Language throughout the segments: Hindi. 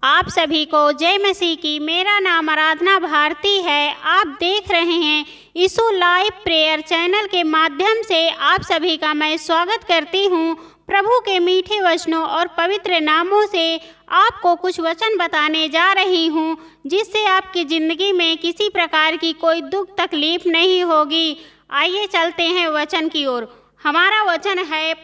आप सभी को जय मसीह की। मेरा नाम आराधना भारती है। आप देख रहे हैं यीशु लाइव प्रेयर चैनल के माध्यम से आप सभी का मैं स्वागत करती हूँ। प्रभु के मीठे वचनों और पवित्र नामों से आपको कुछ वचन बताने जा रही हूँ, जिससे आपकी ज़िंदगी में किसी प्रकार की कोई दुख तकलीफ नहीं होगी। आइए चलते हैं वचन की ओर। हमारा वचन है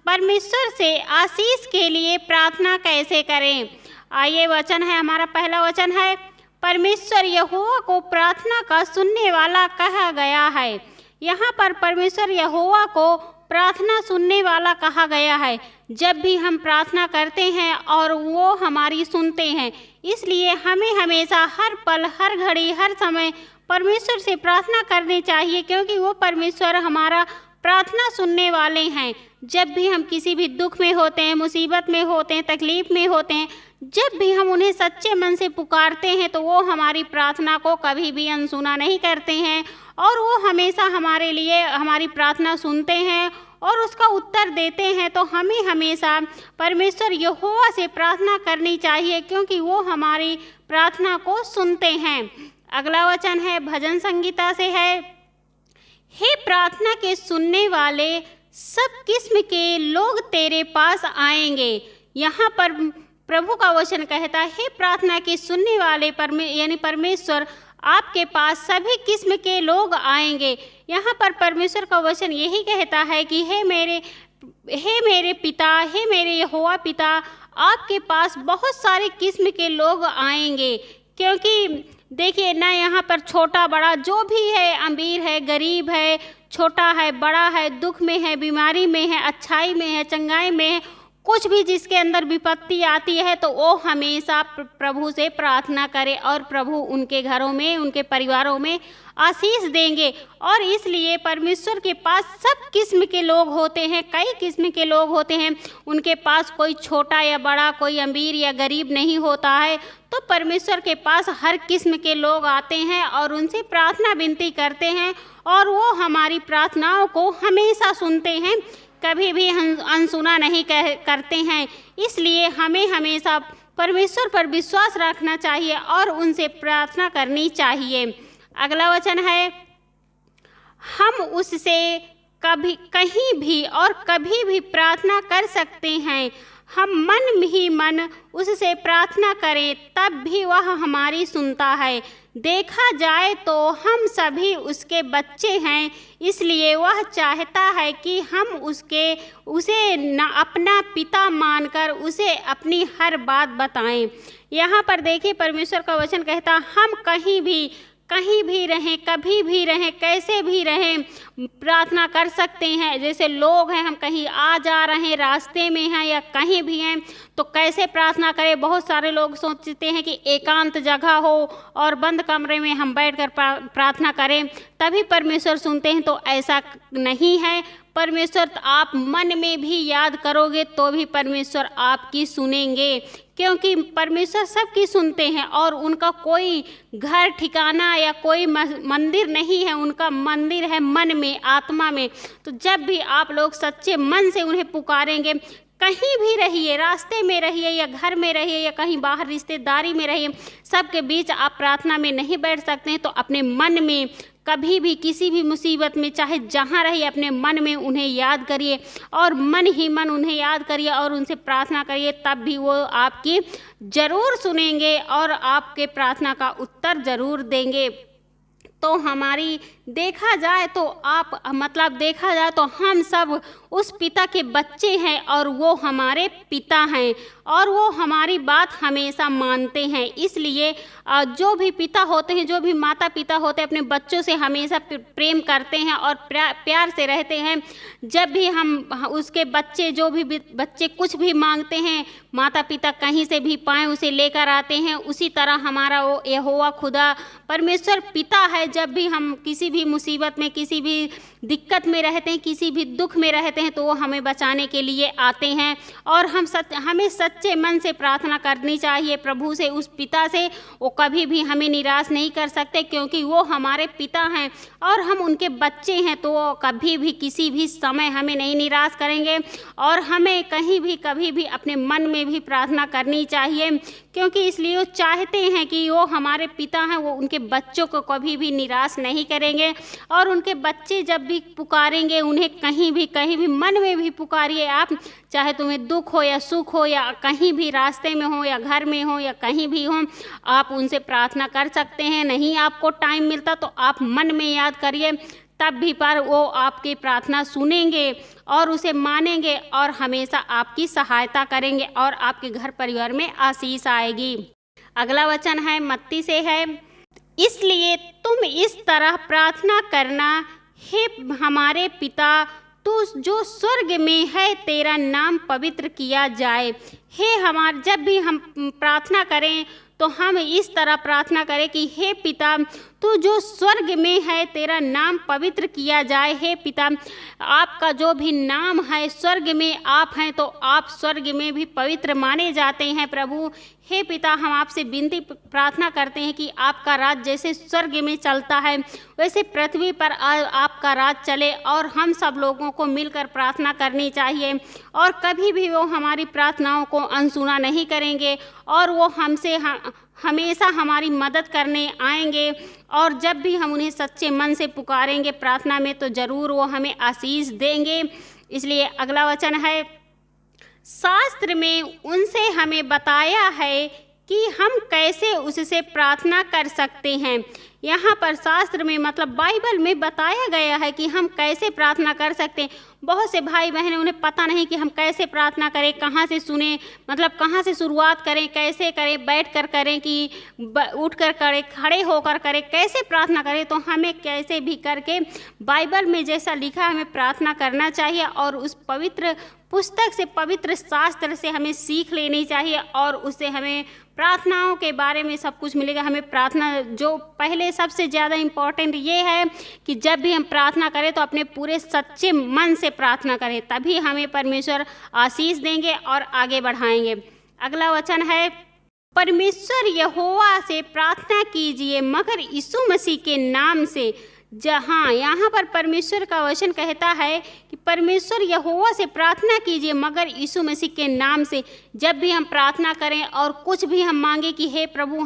परमेश्वर से आशीष के लिए प्रार्थना कैसे करें। आइए वचन है, हमारा पहला वचन है, परमेश्वर यहोवा को प्रार्थना का सुनने वाला कहा गया है। यहाँ पर परमेश्वर यहोवा को प्रार्थना सुनने वाला कहा गया है। जब भी हम प्रार्थना करते हैं और वो हमारी सुनते हैं, इसलिए हमें हमेशा हर पल, हर घड़ी, हर समय परमेश्वर से प्रार्थना करनी चाहिए, क्योंकि वो परमेश्वर हमारा प्रार्थना सुनने वाले हैं। जब भी हम किसी भी दुख में होते हैं, मुसीबत में होते हैं, तकलीफ में होते हैं, जब भी हम उन्हें सच्चे मन से पुकारते हैं तो वो हमारी प्रार्थना को कभी भी अनसुना नहीं करते हैं और वो हमेशा हमारे लिए हमारी प्रार्थना सुनते हैं और उसका उत्तर देते हैं। तो हमें हमेशा परमेश्वर यहोवा से प्रार्थना करनी चाहिए, क्योंकि वो हमारी प्रार्थना को सुनते हैं। अगला वचन है, भजन संगीता से है, हे प्रार्थना के सुनने वाले सब किस्म के लोग तेरे पास आएंगे। यहाँ पर प्रभु का वचन कहता है, हे प्रार्थना के सुनने वाले यानी परमेश्वर आपके पास सभी किस्म के लोग आएंगे। यहाँ पर परमेश्वर का वचन यही कहता है कि हे मेरे पिता, हे मेरे यहोवा पिता, आपके पास बहुत सारे किस्म के लोग आएंगे। क्योंकि देखिए ना, यहाँ पर छोटा बड़ा जो भी है, अमीर है, गरीब है, छोटा है, बड़ा है, दुख में है, बीमारी में है, अच्छाई में है, चंगाई में है, कुछ भी जिसके अंदर विपत्ति आती है तो वो हमेशा प्रभु से प्रार्थना करे और प्रभु उनके घरों में, उनके परिवारों में आशीष देंगे। और इसलिए परमेश्वर के पास सब किस्म के लोग होते हैं, कई किस्म के लोग होते हैं। उनके पास कोई छोटा या बड़ा, कोई अमीर या गरीब नहीं होता है। तो परमेश्वर के पास हर किस्म के लोग आते हैं और उनसे प्रार्थना विनती करते हैं और वो हमारी प्रार्थनाओं को हमेशा सुनते हैं, कभी भी अनसुना नहीं करते हैं। इसलिए हमें हमेशा परमेश्वर पर विश्वास रखना चाहिए और उनसे प्रार्थना करनी चाहिए। अगला वचन है, हम उससे कभी, कहीं भी और कभी भी प्रार्थना कर सकते हैं। हम मन ही मन उससे प्रार्थना करें तब भी वह हमारी सुनता है। देखा जाए तो हम सभी उसके बच्चे हैं, इसलिए वह चाहता है कि हम उसे न अपना पिता मानकर उसे अपनी हर बात बताएं। यहाँ पर देखिए परमेश्वर का वचन कहता, हम कहीं भी रहें, कभी भी रहें, कैसे भी रहें, प्रार्थना कर सकते हैं। जैसे लोग हैं, हम कहीं आ जा रहे हैं, रास्ते में हैं या कहीं भी हैं, तो कैसे प्रार्थना करें। बहुत सारे लोग सोचते हैं कि एकांत जगह हो और बंद कमरे में हम बैठकर प्रार्थना करें तभी परमेश्वर सुनते हैं, तो ऐसा नहीं है। परमेश्वर आप मन में भी याद करोगे तो भी परमेश्वर आपकी सुनेंगे, क्योंकि परमेश्वर सबकी सुनते हैं और उनका कोई घर ठिकाना या कोई मंदिर नहीं है, उनका मंदिर है मन में, आत्मा में। तो जब भी आप लोग सच्चे मन से उन्हें पुकारेंगे, कहीं भी रहिए, रास्ते में रहिए या घर में रहिए या कहीं बाहर रिश्तेदारी में रहिए, सबके बीच आप प्रार्थना में नहीं बैठ सकते हैं, तो अपने मन में कभी भी किसी भी मुसीबत में चाहे जहाँ रहिए, अपने मन में उन्हें याद करिए और मन ही मन उन्हें याद करिए और उनसे प्रार्थना करिए, तब भी वो आपकी ज़रूर सुनेंगे और आपके प्रार्थना का उत्तर ज़रूर देंगे। तो हमारी देखा जाए तो हम सब उस पिता के बच्चे हैं और वो हमारे पिता हैं और वो हमारी बात हमेशा मानते हैं। इसलिए जो भी पिता होते हैं, जो भी माता पिता होते हैं, अपने बच्चों से हमेशा प्रेम करते हैं और प्यार से रहते हैं। जब भी हम उसके बच्चे, जो भी बच्चे कुछ भी मांगते हैं, माता पिता कहीं से भी पाएँ उसे लेकर आते हैं। उसी तरह हमारा वो यहोवा खुदा परमेश्वर पिता है जब भी हम किसी भी मुसीबत में, किसी भी दिक्कत में रहते हैं, किसी भी दुख में रहते हैं, तो वो हमें बचाने के लिए आते हैं। और हमें सच्चे मन से प्रार्थना करनी चाहिए प्रभु से, उस पिता से। वो कभी भी हमें निराश नहीं कर सकते, क्योंकि वो हमारे पिता हैं और हम उनके बच्चे हैं। तो वो कभी भी किसी भी समय हमें नहीं निराश करेंगे। और हमें कहीं भी कभी भी अपने मन में भी प्रार्थना करनी चाहिए, क्योंकि इसलिए वो चाहते हैं कि वो हमारे पिता हैं, वो उनके बच्चों को कभी भी निराश नहीं करेंगे। और उनके बच्चे जब भी पुकारेंगे, उन्हें कहीं भी मन में भी पुकारिए आप, चाहे तुम्हें दुख हो या सुख हो, या कहीं भी रास्ते में हो या घर में हो या कहीं भी हो, आप उनसे प्रार्थना कर सकते हैं। नहीं आपको टाइम मिलता तो आप मन में याद करिए, तब भी पर वो आपकी प्रार्थना सुनेंगे और उसे मानेंगे और हमेशा आपकी सहायता करेंगे और आपके घर परिवार में आशीष आएगी। अगला वचन है मत्ती से है, इसलिए तुम इस तरह प्रार्थना करना, हे हमारे पिता तू जो स्वर्ग में है, तेरा नाम पवित्र किया जाए। जब भी हम प्रार्थना करें तो हम इस तरह प्रार्थना करें कि हे पिता तू जो स्वर्ग में है, तेरा नाम पवित्र किया जाए। हे पिता, आपका जो भी नाम है, स्वर्ग में आप हैं तो आप स्वर्ग में भी पवित्र माने जाते हैं प्रभु। हे पिता, हम आपसे विनती प्रार्थना करते हैं कि आपका राज जैसे स्वर्ग में चलता है, वैसे पृथ्वी पर आपका राज चले। और हम सब लोगों को मिलकर प्रार्थना करनी चाहिए, और कभी भी वो हमारी प्रार्थनाओं को अनसुना नहीं करेंगे, और वो हमसे हमेशा हमारी मदद करने आएंगे। और जब भी हम उन्हें सच्चे मन से पुकारेंगे प्रार्थना में, तो ज़रूर वो हमें आशीष देंगे। इसलिए अगला वचन है, शास्त्र में उनसे हमें बताया है कि हम कैसे उससे प्रार्थना कर सकते हैं। यहाँ पर शास्त्र में मतलब बाइबल में बताया गया है कि हम कैसे प्रार्थना कर सकते हैं। बहुत से भाई बहन उन्हें पता नहीं कि हम कैसे प्रार्थना करें, कहाँ से सुने, मतलब कहाँ से शुरुआत करें, कैसे करें, बैठ कर करें कि उठ कर करें, खड़े होकर करें, कैसे प्रार्थना करें। तो हमें कैसे भी करके बाइबल में जैसा लिखा है हमें प्रार्थना करना चाहिए, और उस पवित्र पुस्तक से, पवित्र शास्त्र से हमें सीख लेनी चाहिए, और उससे हमें प्रार्थनाओं के बारे में सब कुछ मिलेगा। हमें प्रार्थना जो पहले सबसे ज़्यादा इम्पोर्टेंट ये है कि जब भी हम प्रार्थना करें तो अपने पूरे सच्चे मन से प्रार्थना करें, तभी हमें परमेश्वर आशीष देंगे और आगे बढ़ाएंगे। अगला वचन है, परमेश्वर यहोवा से प्रार्थना कीजिए मगर यीशु मसीह के नाम से। जहाँ यहाँ पर परमेश्वर का वचन कहता है कि परमेश्वर यहोवा से प्रार्थना कीजिए मगर यीशु मसीह के नाम से। जब भी हम प्रार्थना करें और कुछ भी हम मांगे कि हे प्रभु,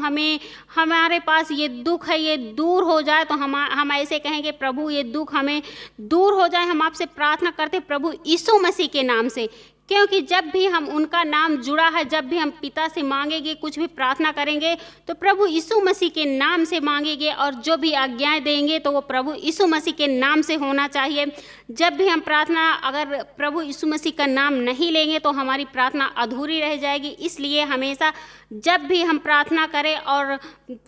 हमारे पास ये दुख है, ये दूर हो जाए, तो हम ऐसे कहेंगे, प्रभु ये दुख हमें दूर हो जाए। हम आपसे प्रार्थना करते प्रभु यीशु मसीह के नाम से, क्योंकि जब भी हम उनका नाम जुड़ा है, जब भी हम पिता से मांगेंगे, कुछ भी प्रार्थना करेंगे, तो प्रभु यीशु मसीह के नाम से मांगेंगे, और जो भी आज्ञाएं देंगे तो वो प्रभु यीशु मसीह के नाम से होना चाहिए। जब भी हम प्रार्थना अगर प्रभु यीशु मसीह का नाम नहीं लेंगे तो हमारी प्रार्थना अधूरी रह जाएगी। इसलिए हमेशा जब भी हम प्रार्थना करें और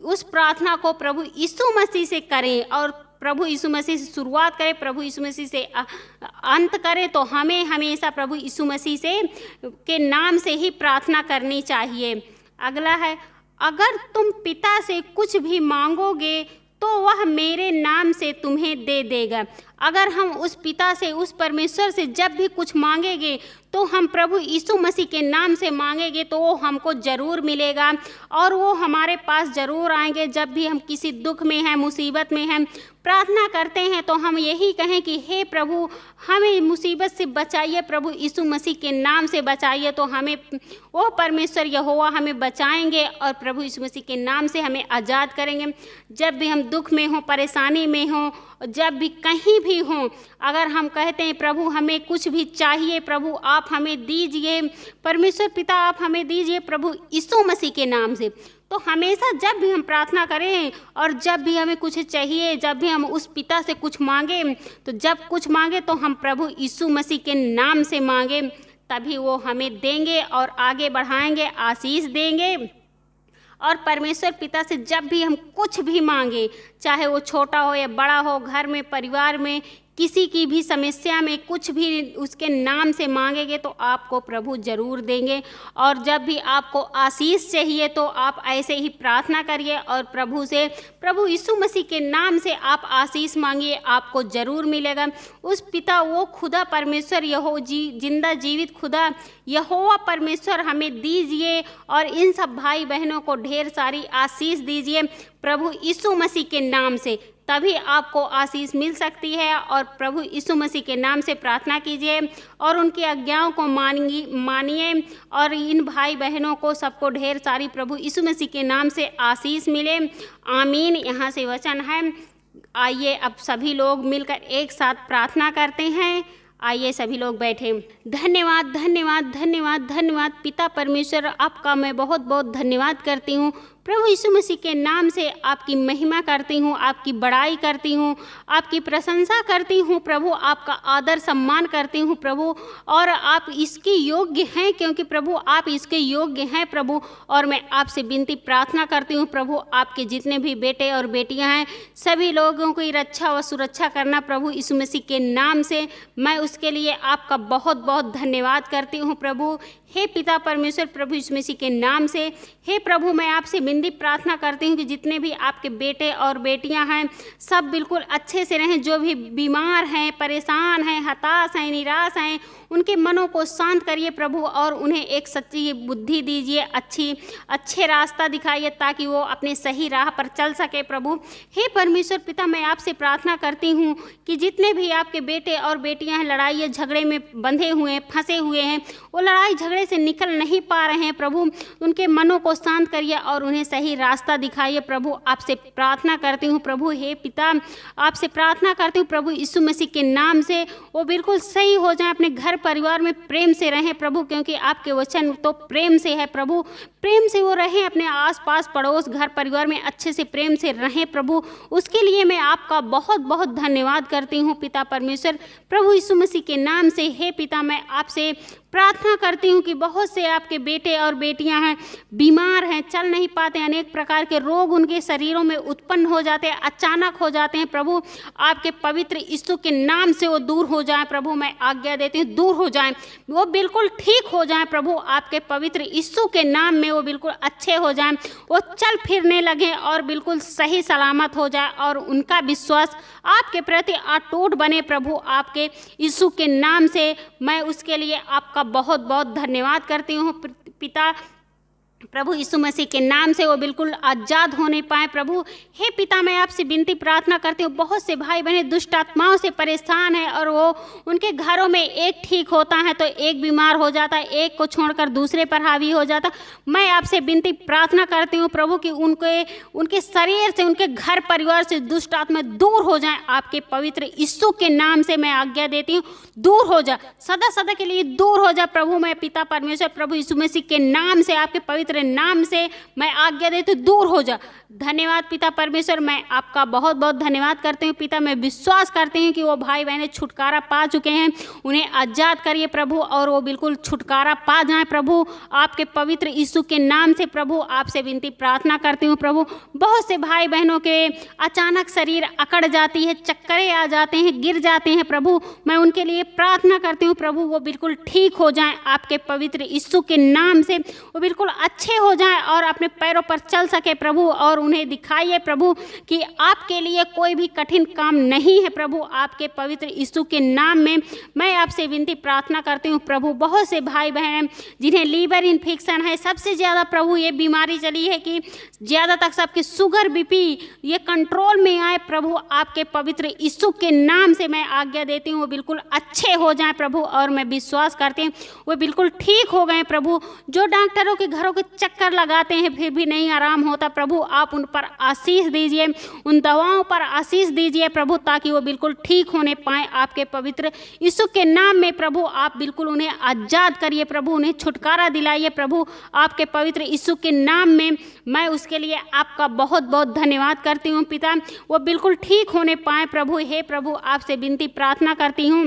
उस प्रार्थना को प्रभु यीशु मसीह से करें, और प्रभु यीशु मसीह से शुरुआत करें, प्रभु यीशु मसीह से अंत करें, तो हमें हमेशा प्रभु यीशु मसीह से के नाम से ही प्रार्थना करनी चाहिए। अगला है, अगर तुम पिता से कुछ भी मांगोगे तो वह मेरे नाम से तुम्हें दे देगा। अगर हम उस पिता से, उस परमेश्वर से जब भी कुछ मांगेंगे तो हम प्रभु यीशु मसीह के नाम से मांगेंगे तो वो हमको ज़रूर मिलेगा, और वो हमारे पास ज़रूर आएंगे। जब भी हम किसी दुख में हैं, मुसीबत में हैं, प्रार्थना करते हैं, तो हम यही कहें कि हे प्रभु, हमें मुसीबत से बचाइए, प्रभु यीशु मसीह के नाम से बचाइए। तो हमें वो परमेश्वर यहोवा हमें बचाएंगे और प्रभु यीशु मसीह के नाम से हमें आज़ाद करेंगे। जब भी हम दुख में हों, परेशानी में हों, जब भी कहीं भी हों, अगर हम कहते हैं प्रभु हमें कुछ भी चाहिए, प्रभु आप हमें दीजिए, परमेश्वर पिता आप हमें दीजिए प्रभु यीशु मसीह के नाम से, तो हमेशा जब भी हम प्रार्थना करें और जब भी हमें कुछ चाहिए, जब भी हम उस पिता से कुछ मांगे, तो जब कुछ मांगे तो हम प्रभु यीशु मसीह के नाम से मांगे, तभी वो हमें देंगे और आगे बढ़ाएंगे, आशीष देंगे। और परमेश्वर पिता से जब भी हम कुछ भी मांगे, चाहे वो छोटा हो या बड़ा हो, घर में, परिवार में, किसी की भी समस्या में कुछ भी उसके नाम से मांगेंगे तो आपको प्रभु जरूर देंगे। और जब भी आपको आशीष चाहिए तो आप ऐसे ही प्रार्थना करिए और प्रभु से, प्रभु यीशु मसीह के नाम से आप आशीष मांगिए, आपको ज़रूर मिलेगा। उस पिता वो खुदा परमेश्वर जिंदा जीवित खुदा यहोवा परमेश्वर हमें दीजिए और इन सब भाई बहनों को ढेर सारी आशीष दीजिए प्रभु यीशु मसीह के नाम से, तभी आपको आशीष मिल सकती है। और प्रभु यीशु मसीह के नाम से प्रार्थना कीजिए और उनकी आज्ञाओं को मानिए और इन भाई बहनों को सबको ढेर सारी प्रभु यीशु मसीह के नाम से आशीष मिले। आमीन। यहाँ से वचन है। आइए अब सभी लोग मिलकर एक साथ प्रार्थना करते हैं। आइए सभी लोग बैठे। धन्यवाद धन्यवाद धन्यवाद धन्यवाद पिता परमेश्वर, आपका मैं बहुत बहुत धन्यवाद करती हूँ प्रभु यीशु मसीह के नाम से। आपकी महिमा करती हूँ, आपकी बड़ाई करती हूँ, आपकी प्रशंसा करती हूँ प्रभु, आपका आदर सम्मान करती हूँ प्रभु। और आप इसके योग्य हैं, क्योंकि प्रभु आप इसके योग्य हैं प्रभु। और मैं आपसे विनती प्रार्थना करती हूँ प्रभु, आपके जितने भी बेटे और बेटियाँ हैं सभी लोगों की रक्षा व सुरक्षा करना प्रभु यीशु मसीह के नाम से। मैं उसके लिए आपका बहुत बहुत धन्यवाद करती हूँ प्रभु। हे पिता परमेश्वर, प्रभु यीशु मसीह के नाम से हे प्रभु, मैं आपसे विनती प्रार्थना करती हूँ कि जितने भी आपके बेटे और बेटियां हैं सब बिल्कुल अच्छे से रहें। जो भी बीमार हैं, परेशान हैं, हताश हैं, निराश हैं, उनके मनों को शांत करिए प्रभु और उन्हें एक सच्ची बुद्धि दीजिए, अच्छे रास्ता दिखाइए ताकि वो अपने सही राह पर चल सके प्रभु। हे परमेश्वर पिता, मैं आपसे प्रार्थना करती हूँ कि जितने भी आपके बेटे और बेटियां हैं लड़ाई झगड़े में बंधे हुए हैं, फंसे हुए हैं, वो लड़ाई झगड़े से निकल नहीं पा रहे हैं प्रभु, उनके मनों को शांत करिए और उन्हें सही रास्ता दिखाइए प्रभु। आपसे प्रार्थना करती हूँ प्रभु। हे पिता, आपसे प्रार्थना करती हूँ प्रभु यीशु मसीह के नाम से वो बिल्कुल सही हो जाए, अपने घर परिवार में प्रेम से रहें प्रभु, क्योंकि आपके वचन तो प्रेम से है प्रभु। प्रेम से वो रहें, अपने आसपास पड़ोस घर परिवार में अच्छे से प्रेम से रहें प्रभु। उसके लिए मैं आपका बहुत बहुत धन्यवाद करती हूँ पिता परमेश्वर, प्रभु यीशु मसीह के नाम से। हे पिता, मैं आपसे प्रार्थना करती हूँ कि बहुत से आपके बेटे और बेटियां हैं, बीमार हैं, चल नहीं पाते, अनेक प्रकार के रोग उनके शरीरों में उत्पन्न हो जाते हैं, अचानक हो जाते हैं प्रभु। आपके पवित्र यीशु के नाम से वो दूर हो जाएं प्रभु। मैं आज्ञा देती हूँ दूर हो जाएं, वो बिल्कुल ठीक हो जाएं प्रभु। आपके पवित्र यीशु के नाम में वो बिल्कुल अच्छे हो जाएं, वो चल फिरने लगें और बिल्कुल सही सलामत हो जाए और उनका विश्वास आपके प्रति अटूट बने प्रभु। आपके यीशु के नाम से मैं उसके लिए आपका बहुत बहुत धन्यवाद करती हूँ पिता। प्रभु यीशु मसीह के नाम से वो बिल्कुल आज़ाद होने पाए प्रभु। हे पिता, मैं आपसे विनती प्रार्थना करती हूँ, बहुत से भाई बहन दुष्ट आत्माओं से परेशान हैं और वो उनके घरों में एक ठीक होता है तो एक बीमार हो जाता है, एक को छोड़कर दूसरे पर हावी हो जाता। मैं आपसे विनती प्रार्थना करती हूँ प्रभु कि उनके शरीर से, उनके घर परिवार से दुष्ट आत्मा दूर हो जाएं। आपके पवित्र यीशु के नाम से मैं आज्ञा देती हूँ, दूर हो जा, सदा सदा के लिए दूर हो जा प्रभु। मैं पिता परमेश्वर प्रभु यीशु मसीह के नाम से, आपके पवित्र नाम से मैं आज्ञा देती हूँ, दूर हो जा। धन्यवाद पिता परमेश्वर, मैं आपका बहुत बहुत धन्यवाद करती हूँ पिता। मैं विश्वास करती हूँ कि वो भाई बहनें छुटकारा पा चुके हैं, उन्हें आज़ाद करिए प्रभु और वो बिल्कुल छुटकारा पा जाएं प्रभु। आपके पवित्र यीशु के नाम से प्रभु आपसे विनती प्रार्थना करती हूँ प्रभु। बहुत से भाई बहनों के अचानक शरीर अकड़ जाती है, चक्करे आ जाते हैं, गिर जाते हैं प्रभु, मैं उनके लिए प्रार्थना करती हूँ प्रभु, वो बिल्कुल ठीक हो जाएं। आपके पवित्र यीशु के नाम से वो बिल्कुल अच्छे हो जाएं और अपने पैरों पर चल सके प्रभु। और उन्हें दिखाइए प्रभु कि आपके लिए कोई भी कठिन काम नहीं है प्रभु। आपके पवित्र यीशु के नाम में मैं आपसे विनती प्रार्थना करती हूँ प्रभु। बहुत से भाई बहन जिन्हें लीवर इन्फेक्शन है, सबसे ज़्यादा प्रभु ये बीमारी चली है कि ज़्यादा तक सबके शुगर बीपी ये कंट्रोल में आए प्रभु। आपके पवित्र यीशु के नाम से मैं आज्ञा देती हूँ वो बिल्कुल अच्छे हो जाएं प्रभु। और मैं विश्वास करती हूँ वो बिल्कुल ठीक हो गए प्रभु। जो डॉक्टरों के घरों के चक्कर लगाते हैं फिर भी नहीं आराम होता प्रभु, आप उन पर आशीष दीजिए, उन दवाओं पर आशीष दीजिए प्रभु, ताकि वो बिल्कुल ठीक होने पाए। आपके पवित्र यीशु के नाम में प्रभु आप बिल्कुल उन्हें आज़ाद करिए प्रभु, उन्हें छुटकारा दिलाइए प्रभु। आपके पवित्र यीशु के नाम में मैं उसके लिए आपका बहुत बहुत धन्यवाद करती हूँ पिता, वो बिल्कुल ठीक होने पाए प्रभु। हे प्रभु, आपसे विनती प्रार्थना करती हूँ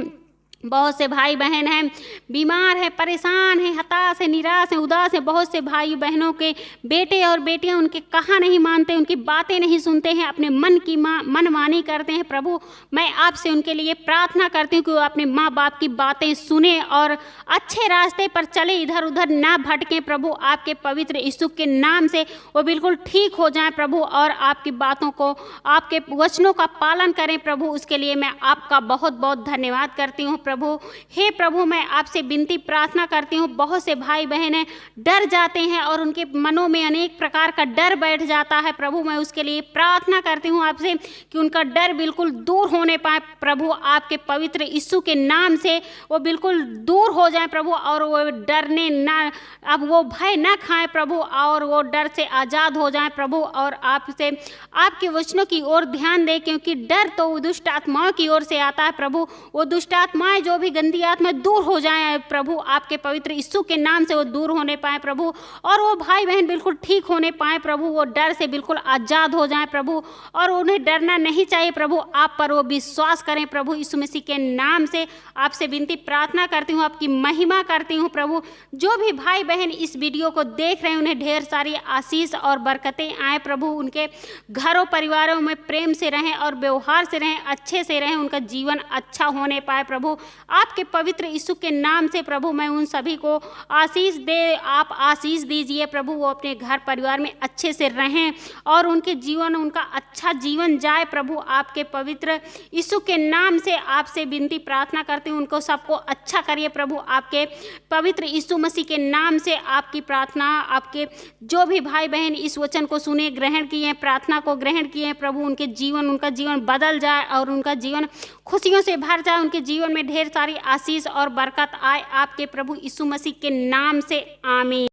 बहुत से भाई बहन हैं, बीमार हैं, परेशान हैं, हताश हैं, निराश हैं, उदास हैं। बहुत से भाई बहनों के बेटे और बेटियां उनके कहा नहीं मानते, उनकी बातें नहीं सुनते हैं, अपने मन की मनमानी करते हैं। प्रभु, मैं आपसे उनके लिए प्रार्थना करती हूँ कि वो अपने माँ बाप की बातें सुने और अच्छे रास्ते पर चले, इधर उधर ना भटकें। प्रभु, आपके पवित्र यीशु के नाम से वो बिल्कुल ठीक हो जाएं प्रभु, और आपकी बातों को, आपके वचनों का पालन करें प्रभु। उसके लिए मैं आपका बहुत बहुत धन्यवाद करती हूँ प्रभु। हे प्रभु, मैं आपसे विनती प्रार्थना करती हूँ, बहुत से भाई बहन डर जाते हैं और उनके मनों में अनेक प्रकार का डर बैठ जाता है प्रभु। मैं उसके लिए प्रार्थना करती हूँ आपसे कि उनका डर बिल्कुल दूर होने पाए प्रभु। आपके पवित्र यीशु के नाम से वो बिल्कुल दूर हो जाए प्रभु, और वो डरने ना, अब वो भय ना खाएं प्रभु, और वो डर से आज़ाद हो जाए प्रभु। और आपसे आपके वचनों की ओर ध्यान दें, क्योंकि डर तो दुष्ट आत्माओं की ओर से आता है प्रभु। वो दुष्ट आत्माएं, जो भी गंदी आत्मा, दूर हो जाए प्रभु। आपके पवित्र यीशु के नाम से वो दूर होने पाए प्रभु, और वो भाई बहन बिल्कुल ठीक होने पाए प्रभु। वो डर से बिल्कुल आज़ाद हो जाए प्रभु, और उन्हें डरना नहीं चाहिए प्रभु। आप पर वो विश्वास करें प्रभु। यीशु मसीह के नाम से आपसे विनती प्रार्थना करती हूँ, आपकी महिमा करती हूँ प्रभु। जो भी भाई बहन इस वीडियो को देख रहे हैं, उन्हें ढेर सारी आशीष और बरकतें आए प्रभु। उनके घरों परिवारों में प्रेम से रहें और व्यवहार से रहें, अच्छे से रहें, उनका जीवन अच्छा होने पाए प्रभु। आपके पवित्र यीशु के नाम से प्रभु मैं उन सभी को आशीष दे, आप आशीष दीजिए प्रभु। वो अपने घर परिवार में अच्छे से रहें और उनके जीवन, उनका अच्छा जीवन जाए प्रभु। आपके पवित्र यीशु के नाम से आपसे विनती प्रार्थना करती हूँ, उनको सबको अच्छा करिए प्रभु। आपके पवित्र यीशु मसीह के नाम से आपकी प्रार्थना, आपके जो भी भाई बहन इस वचन को सुने, ग्रहण किए, प्रार्थना को ग्रहण किए प्रभु, उनके जीवन, उनका जीवन बदल जाए और उनका जीवन खुशियों से भर जाए। उनके जीवन में ढेर सारी आशीष और बरकत आए, आपके प्रभु यीशु मसीह के नाम से, आमीन।